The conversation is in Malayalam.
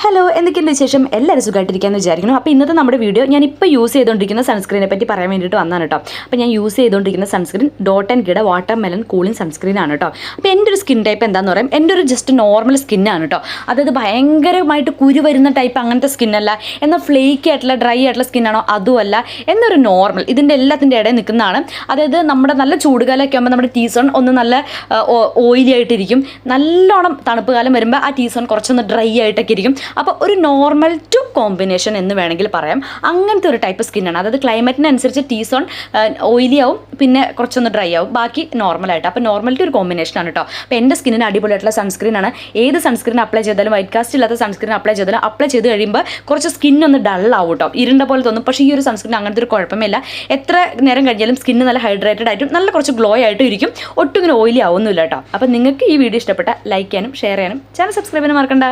ഹലോ, എന്തൊക്കെയുണ്ട് വിശേഷം? എല്ലാവരും സുഖമായിട്ടിരിക്കാമെന്ന് വിചാരിക്കുന്നു. അപ്പോൾ ഇന്നത്തെ നമ്മുടെ വീഡിയോ ഞാനിപ്പോൾ യൂസ് ചെയ്തുകൊണ്ടിരിക്കുന്ന സൺസ്ക്രീനെ പറ്റി പറയാൻ വേണ്ടിയിട്ട് വന്നതാണ് കേട്ടോ. അപ്പോൾ ഞാൻ യൂസ് ചെയ്തുകൊണ്ടിരിക്കുന്ന സൺസ്ക്രീൻ ഡോട്ട് ആൻഡ് ഗിയുടെ വാട്ടർ മെലൺ കൂളിംഗ് സൺസ്ക്രീൻ ആണ് കേട്ടോ. അപ്പോൾ എൻ്റെ ഒരു സ്കിൻ ടൈപ്പ് എന്താണെന്ന് പറയാം, എൻ്റെ ഒരു ജസ്റ്റ് നോർമൽ സ്കിന്നാണ് കേട്ടോ. അതായത് ഭയങ്കരമായിട്ട് കുരു വരുന്ന ടൈപ്പ് അങ്ങനത്തെ സ്കിന്നല്ല, എന്നാൽ ഫ്ലേക്കി ആയിട്ടുള്ള ഡ്രൈ ആയിട്ടുള്ള സ്കിന്നാണോ അതുമല്ല, എന്നൊരു നോർമൽ ഇതിൻ്റെ എല്ലാത്തിൻ്റെ ഇടയിൽ നിൽക്കുന്നതാണ്. അതായത് നമ്മുടെ നല്ല ചൂടുകാലമൊക്കെ ആകുമ്പോൾ നമ്മുടെ ടീസോൺ ഒന്ന് നല്ല ഓയിലി ആയിട്ടിരിക്കും. നല്ലോണം തണുപ്പ് കാലം വരുമ്പോൾ ആ ടീസോൺ കുറച്ചൊന്ന് ഡ്രൈ ആയിട്ടൊക്കെ ഇരിക്കും. അപ്പോൾ ഒരു നോർമൽ ടു കോമ്പിനേഷൻ എന്ന് വേണമെങ്കിൽ പറയാം. അങ്ങനത്തെ ഒരു ടൈപ്പ് സ്കിന്നാണ്. അതായത് ക്ലൈമറ്റിനനുസരിച്ച് ടീസോൺ ഓയിലി ആവും, പിന്നെ കുറച്ചൊന്ന് ഡ്രൈ ആവും, ബാക്കി നോർമലായിട്ട്. അപ്പോൾ നോർമൽ ടു ഒരു കോമ്പിനേഷനാണ് കേട്ടോ. അപ്പോൾ എൻ്റെ സ്കിന്നിന് അടിപൊളിയായിട്ടുള്ള സൺസ്ക്രീനാണ്. ഏത് സൺസ്ക്രീൻ അപ്ലൈ ചെയ്താലും, വൈറ്റ് കാസ്റ്റ് ഇല്ലാത്ത സൺസ്ക്രീൻ അപ്ലൈ ചെയ്താലും, അപ്ലൈ ചെയ്ത് കഴിയുമ്പോൾ കുറച്ച് സ്കിന്നൊന്ന് ഡള്ളാവും കേട്ടോ, ഇരുണ്ട പോലെ തോന്നും. പക്ഷേ ഈ ഒരു സൺസ്ക്രീൻ അങ്ങനത്തെ ഒരു കുഴപ്പമില്ല. എത്ര നേരം കഴിഞ്ഞാലും സ്കിന്ന് നല്ല ഹൈഡ്രേറ്റഡ് ആയിട്ടും നല്ല കുറച്ച് ഗ്ലോ ആയിട്ടും ഇരിക്കും. ഒട്ടും ഇങ്ങനെ ഓയിലി ആവുന്നില്ല കേട്ടോ. അപ്പോൾ നിങ്ങൾക്ക് ഈ വീഡിയോ ഇഷ്ടപ്പെട്ട ലൈക്ക് ചെയ്യാനും ഷെയർ ചെയ്യാനും ചാനൽ സബ്സ്ക്രൈബ് ചെയ്യാനും മറക്കണ്ട.